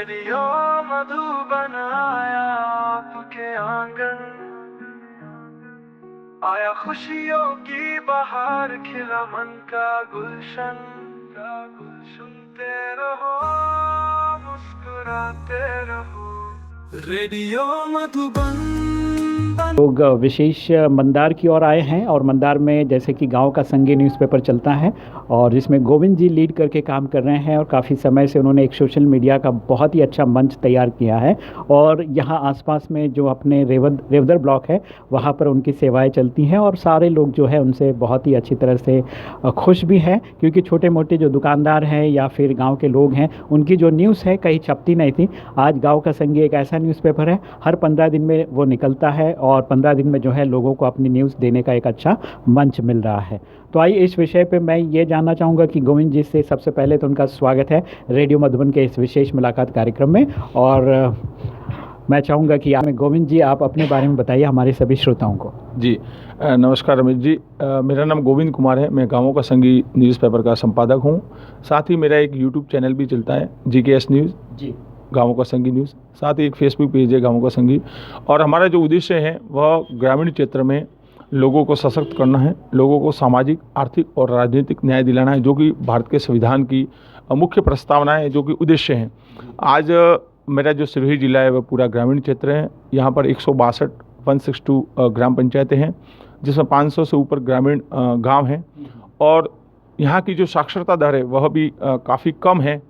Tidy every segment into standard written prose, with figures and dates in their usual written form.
Radio Madhuban आया आपके आंगन, आया खुशियों की बहार, खिला मन का गुलशन। सुनते रहो, मुस्कुराते रहो, रेडियो मधुबन। लोग विशेष मंदार की ओर आए हैं और मंदार में जैसे कि गांव का संगी न्यूज़पेपर चलता है और जिसमें गोविंद जी लीड करके काम कर रहे हैं और काफ़ी समय से उन्होंने एक सोशल मीडिया का बहुत ही अच्छा मंच तैयार किया है और यहाँ आसपास में जो अपने रेवदर ब्लॉक है वहाँ पर उनकी सेवाएं चलती हैं और सारे लोग जो है उनसे बहुत ही अच्छी तरह से खुश भी हैं, क्योंकि छोटे मोटे जो दुकानदार हैं या फिर गाँव के लोग हैं उनकी जो न्यूज़ है कहीं छपती नहीं थी। आज गाँव का संगी एक ऐसा न्यूज़पेपर है, हर 15 दिन में वो निकलता है और 15 दिन में जो है लोगों को अपनी न्यूज़ देने का एक अच्छा मंच मिल रहा है। तो आइए इस विषय पे मैं ये जानना चाहूँगा कि गोविंद जी से सबसे पहले तो उनका स्वागत है रेडियो मधुबन के इस विशेष मुलाकात कार्यक्रम में। और मैं चाहूँगा कि गोविंद जी आप अपने बारे में बताइए हमारे सभी श्रोताओं को। जी नमस्कार रमेश जी, मेरा नाम गोविंद कुमार है। मैं गाँवों का संगी न्यूज़पेपर का संपादक हूँ। साथ ही मेरा एक यूट्यूब चैनल भी चलता है GKS न्यूज़ जी, गाँवों का संगी न्यूज़। साथ ही एक फेसबुक पेज है गाँवों का संगी। और हमारा जो उद्देश्य है वह ग्रामीण क्षेत्र में लोगों को सशक्त करना है, लोगों को सामाजिक, आर्थिक और राजनीतिक न्याय दिलाना है, जो कि भारत के संविधान की मुख्य प्रस्तावना है, जो कि उद्देश्य हैं। आज मेरा जो सिरोही जिला है वह पूरा ग्रामीण क्षेत्र है। यहाँ पर 162 ग्राम पंचायतें हैं, जिसमें 500 से ऊपर ग्रामीण गाँव हैं। और यहाँ की जो साक्षरता दर है वह भी काफ़ी कम है,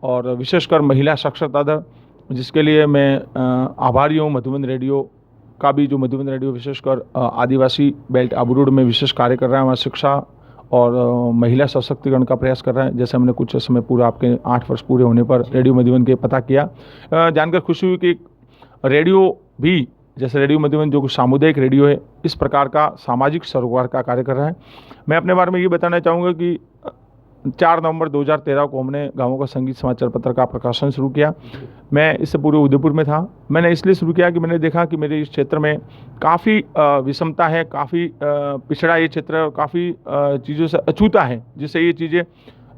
और विशेषकर महिला साक्षरता दर, जिसके लिए मैं आभारी हूँ मधुबन रेडियो का भी, जो मधुबन रेडियो विशेषकर आदिवासी बेल्ट आबू रोड में विशेष कार्य कर रहा है, वहाँ शिक्षा और महिला सशक्तिकरण का प्रयास कर रहा है। जैसे हमने कुछ समय पूरा आपके 8 वर्ष पूरे होने पर रेडियो मधुबन के पता किया, जानकर खुशी हुई कि रेडियो भी, जैसे रेडियो मधुबन जो सामुदायिक रेडियो है, इस प्रकार का सामाजिक सरोकार का कार्य कर रहा है। मैं अपने बारे में ये बताना चाहूँगा कि 4 नवंबर 2013 को हमने गाँवों का संगीत समाचार पत्र का प्रकाशन शुरू किया। मैं इससे पूरे उदयपुर में था। मैंने इसलिए शुरू किया कि मैंने देखा कि मेरे इस क्षेत्र में काफ़ी विषमता है, काफ़ी पिछड़ा ये क्षेत्र है, काफ़ी चीज़ों से अछूता है, जिससे ये चीज़ें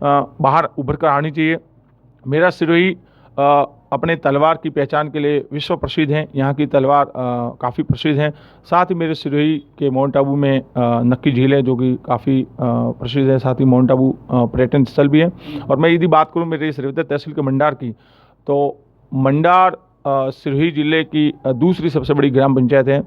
बाहर उभर कर आनी चाहिए। मेरा सिरोही अपने तलवार की पहचान के लिए विश्व प्रसिद्ध हैं। यहाँ की तलवार काफ़ी प्रसिद्ध हैं। साथ ही मेरे सिरोही के माउंट आबू में नक्की झील है, जो कि काफ़ी प्रसिद्ध है। साथ ही माउंट आबू पर्यटन स्थल भी है। और मैं यदि बात करूँ मेरे इस रेवदर तहसील के मंडार की, तो मंडार सिरोही जिले की दूसरी सबसे बड़ी ग्राम पंचायत है,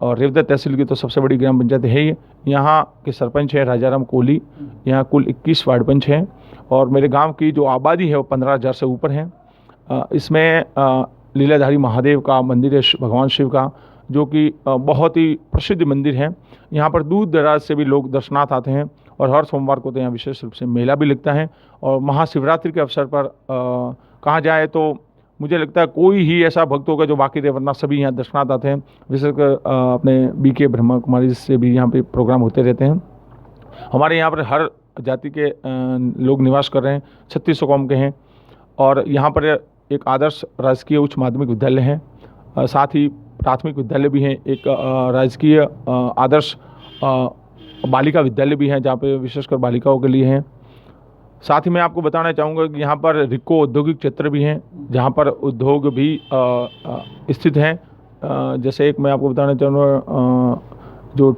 और रेवदर तहसील की तो सबसे बड़ी ग्राम पंचायत है ही। यहाँ के सरपंच है राजाराम कोहली। यहाँ कुल 21 वार्ड पंच हैं, और मेरे गाँव की जो आबादी है वो 15,000 से ऊपर है। इसमें लीलाधारी महादेव का मंदिर है, भगवान शिव का, जो कि बहुत ही प्रसिद्ध मंदिर है। यहाँ पर दूर दराज से भी लोग दर्शनार्थ आते हैं, और हर सोमवार को तो यहाँ विशेष रूप से मेला भी लगता है। और महाशिवरात्रि के अवसर पर कहा जाए तो मुझे लगता है कोई ही ऐसा भक्त होगा जो बाकी रहे, वरना सभी यहाँ दर्शनार्थ आते हैं। विशेषकर अपने BK ब्रह्मा कुमारी से भी यहाँ पे प्रोग्राम होते रहते हैं। हमारे यहाँ पर हर जाति के लोग निवास कर रहे हैं, 3600 कौम के हैं। और यहाँ पर एक आदर्श राजकीय उच्च माध्यमिक विद्यालय है, साथ ही प्राथमिक विद्यालय भी हैं, एक राजकीय आदर्श बालिका विद्यालय भी हैं, जहाँ पे विशेषकर बालिकाओं के लिए हैं। साथ ही मैं आपको बताना चाहूँगा कि यहाँ पर रिको औद्योगिक क्षेत्र भी हैं, जहाँ पर उद्योग भी स्थित हैं। जैसे एक मैं आपको बताना चाहूँगा, जो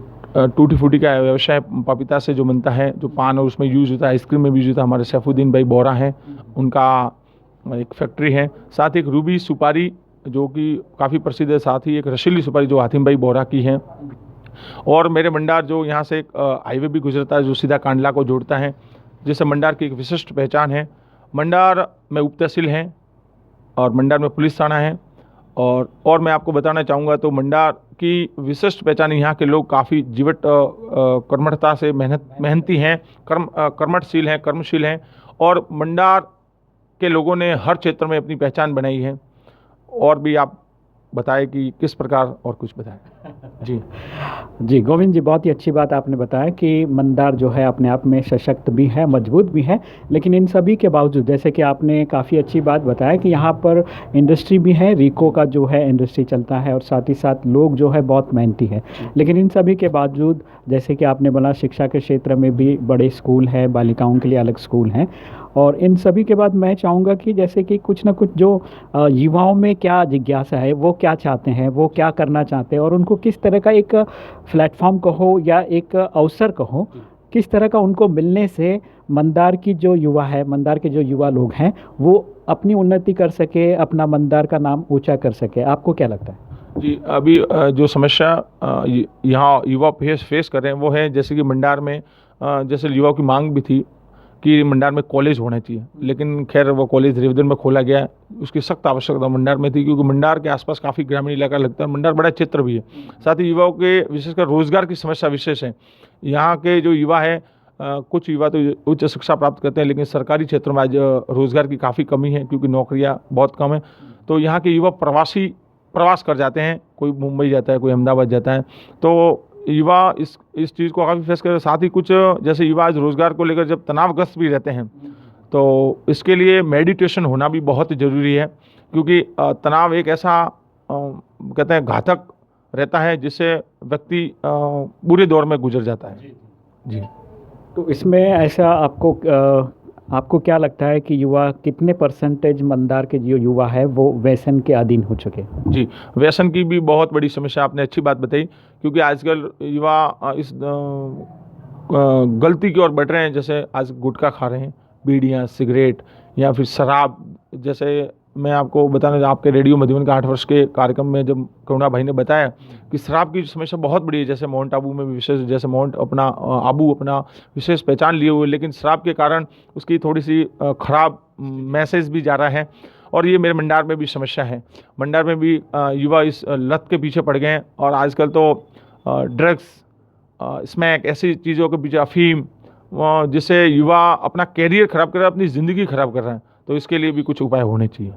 टूटी फूटी का व्यवसाय पपीता से जो बनता है, जो पान और उसमें यूज़ होता है, आइसक्रीम में भी यूज़ होता है, हमारे सैफुद्दीन भाई बोरा हैं, उनका एक फैक्ट्री है। साथ ही एक रूबी सुपारी जो कि काफ़ी प्रसिद्ध है, साथ ही एक रसीली सुपारी जो हातिम भाई बोरा की है। और मेरे मंडार जो यहाँ से एक हाईवे भी गुजरता है, जो सीधा कांडला को जोड़ता है, जिससे मंडार की एक विशिष्ट पहचान है। मंडार में उप तहसील हैं, और मंडार में पुलिस थाना है। और मैं आपको बताना चाहूँगा तो मंडार की विशिष्ट पहचान, यहाँ के लोग काफ़ी जीवट कर्मठता से मेहनती हैं, कर्मठशील हैं, कर्मशील हैं। और मंडार के लोगों ने हर क्षेत्र में अपनी पहचान बनाई है। और भी आप बताएं कि किस प्रकार, और कुछ बताएं। जी गोविंद जी, बहुत ही अच्छी बात आपने बताया कि मंदार जो है अपने आप में सशक्त भी है, मजबूत भी है। लेकिन इन सभी के बावजूद, जैसे कि आपने काफ़ी अच्छी बात बताया कि यहाँ पर इंडस्ट्री भी है, रिको का जो है इंडस्ट्री चलता है, और साथ ही साथ लोग जो है बहुत मेहनती है। लेकिन इन सभी के बावजूद, जैसे कि आपने बोला, शिक्षा के क्षेत्र में भी बड़े स्कूल है, बालिकाओं के लिए अलग स्कूल हैं, और इन सभी के बाद मैं चाहूँगा कि जैसे कि कुछ ना कुछ जो युवाओं में क्या जिज्ञासा है, वो क्या चाहते हैं, वो क्या करना चाहते हैं, और उनको किस तरह का एक प्लेटफॉर्म कहो या एक अवसर कहो, किस तरह का उनको मिलने से मंदार की जो युवा है, मंदार के जो युवा लोग हैं, वो अपनी उन्नति कर सके, अपना मंदार का नाम ऊंचा कर सके। आपको क्या लगता है? जी, अभी जो समस्या यहाँ युवा फेस कर रहे हैं वो है, जैसे कि मंडार में जैसे युवाओं की मांग भी थी कि मंडार में कॉलेज होना चाहिए, लेकिन खैर वो कॉलेज रेवदन में खोला गया। उसकी सख्त आवश्यकता मंडार में थी, क्योंकि मंडार के आसपास काफ़ी ग्रामीण इलाका लगता है, मंडार बड़ा क्षेत्र भी है। साथ ही युवाओं के विशेषकर रोजगार की समस्या विशेष है। यहाँ के जो युवा है, कुछ युवा तो उच्च शिक्षा प्राप्त करते हैं, लेकिन सरकारी क्षेत्रों में आज रोजगार की काफ़ी कमी है, क्योंकि नौकरियाँ बहुत कम है। तो यहाँ के युवा प्रवास कर जाते हैं, कोई मुंबई जाता है, कोई अहमदाबाद जाता है। तो युवा इस चीज़ को काफ़ी फेस कर, साथ ही कुछ जैसे युवा आज रोज़गार को लेकर जब तनावग्रस्त भी रहते हैं, तो इसके लिए मेडिटेशन होना भी बहुत ज़रूरी है, क्योंकि तनाव एक ऐसा कहते हैं घातक रहता है, जिससे व्यक्ति बुरे दौर में गुजर जाता है। जी। तो इसमें ऐसा आपको क्या लगता है कि युवा कितने परसेंटेज मंदार के जो युवा है वो व्यसन के अधीन हो चुके? जी, व्यसन की भी बहुत बड़ी समस्या, आपने अच्छी बात बताई, क्योंकि आजकल युवा इस गलती की ओर बढ़ रहे हैं। जैसे आज गुटखा खा रहे हैं, बीड़ियाँ, सिगरेट या फिर शराब। जैसे मैं आपको बताना, आपके रेडियो मधुबन का 8 वर्ष के कार्यक्रम में जब करुणा भाई ने बताया कि शराब की समस्या बहुत बड़ी है। जैसे माउंट आबू में भी विशेष, जैसे आबू अपना विशेष पहचान लिए हुए, लेकिन शराब के कारण उसकी थोड़ी सी खराब मैसेज भी जा रहा है। और ये मेरे मंडार में भी समस्या है। मंडार में भी युवा इस लत के पीछे पड़ गए हैं, और आजकल तो ड्रग्स, स्मैक, ऐसी चीज़ों के पीछे, अफीम, जिससे युवा अपना कैरियर ख़राब कर रहा है, अपनी ज़िंदगी ख़राब कर रहा है। तो इसके लिए भी कुछ उपाय होने चाहिए।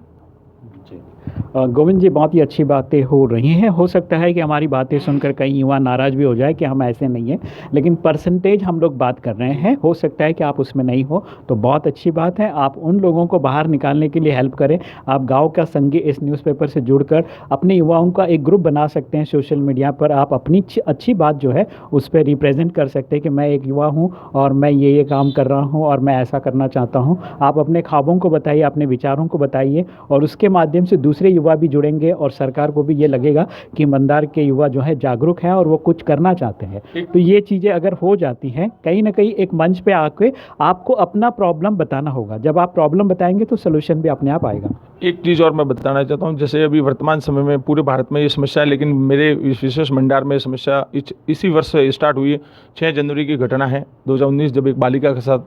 गोविंद जी, बहुत ही अच्छी बातें हो रही हैं। हो सकता है कि हमारी बातें सुनकर कई युवा नाराज़ भी हो जाए कि हम ऐसे नहीं हैं, लेकिन परसेंटेज हम लोग बात कर रहे हैं। हो सकता है कि आप उसमें नहीं हो, तो बहुत अच्छी बात है। आप उन लोगों को बाहर निकालने के लिए हेल्प करें। आप गाँव का संगी इस न्यूज़पेपर से जुड़कर अपने युवाओं का एक ग्रुप बना सकते हैं। सोशल मीडिया पर आप अपनी अच्छी बात जो है उस पर रिप्रेजेंट कर सकते हैं कि मैं एक युवा हूँ और मैं ये काम कर रहा हूँ और मैं ऐसा करना चाहता हूँ। आप अपने ख्वाबों को बताइए, अपने विचारों को बताइए, और उसके माध्यम से दूसरे युवा भी जुड़ेंगे और सरकार को भी ये लगेगा कि मंदार के युवा जो है जागरूक हैं और वो कुछ करना चाहते हैं। तो ये चीज़ें अगर हो जाती हैं, कहीं ना कहीं एक मंच पे आके आपको अपना प्रॉब्लम बताना होगा। जब आप प्रॉब्लम बताएंगे तो सोल्यूशन भी अपने आप आएगा। एक चीज़ और मैं बताना चाहता हूँ, जैसे अभी वर्तमान समय में पूरे भारत में ये समस्या है, लेकिन मेरे इस विशेष मंडार में समस्या इसी वर्ष से स्टार्ट हुई है। 6 जनवरी की घटना है 2019, जब एक बालिका के साथ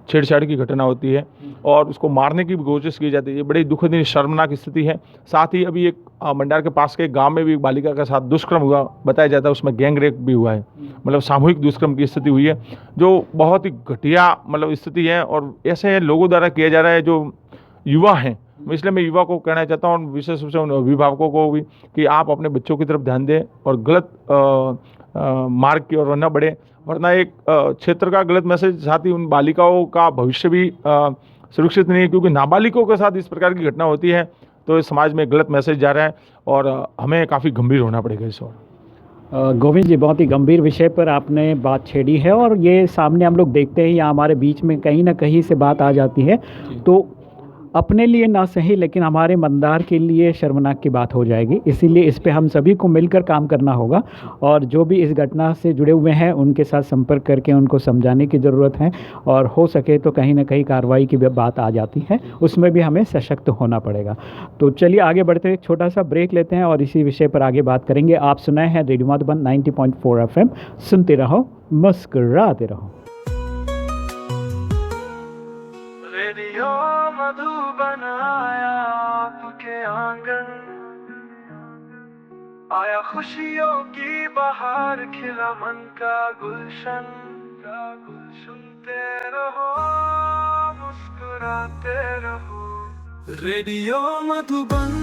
छेड़छाड़ की घटना होती है और उसको मारने की भी कोशिश की जाती है। ये बड़ी दुखद शर्मनाक स्थिति है। साथ ही अभी एक मंडार के पास के एक गांव में भी एक बालिका के साथ दुष्कर्म हुआ, बताया जाता है उसमें गैंग रेप भी हुआ है, मतलब सामूहिक दुष्कर्म की स्थिति हुई है, जो बहुत ही घटिया मतलब स्थिति है। और ऐसे लोगों द्वारा किया जा रहा है जो युवा हैं। इसलिए मैं युवा को कहना चाहता हूँ, विशेष रूप से उन अभिभावकों को भी, कि आप अपने बच्चों की तरफ ध्यान दें और गलत मार्ग की ओर न बढ़े, वरना एक क्षेत्र का गलत मैसेज, साथ ही उन बालिकाओं का भविष्य भी सुरक्षित नहीं है, क्योंकि नाबालिगों के साथ इस प्रकार की घटना होती है तो इस समाज में गलत मैसेज जा रहा है और हमें काफ़ी गंभीर होना पड़ेगा इस ओर। गोविंद जी, बहुत ही गंभीर विषय पर आपने बात छेड़ी है, और ये सामने हम लोग देखते हैं या हमारे बीच में कहीं ना कहीं से बात आ जाती है तो अपने लिए ना सही लेकिन हमारे मंदार के लिए शर्मनाक की बात हो जाएगी। इसीलिए इस पे हम सभी को मिलकर काम करना होगा, और जो भी इस घटना से जुड़े हुए हैं उनके साथ संपर्क करके उनको समझाने की ज़रूरत है, और हो सके तो कहीं ना कहीं कार्रवाई की बात आ जाती है, उसमें भी हमें सशक्त होना पड़ेगा। तो चलिए आगे बढ़ते हुए छोटा सा ब्रेक लेते हैं और इसी विषय पर आगे बात करेंगे। आप सुनाए हैं रेडियो मधुबन 90.4 FM, सुनते रहो, मुस्कुराते रहो। रेडियो मधुबन आया आपके आंगन, आया खुशियों की बहार, खिला मन का गुलशन। सुनते रहो, मुस्कुराते रहो। रेडियो मधुबन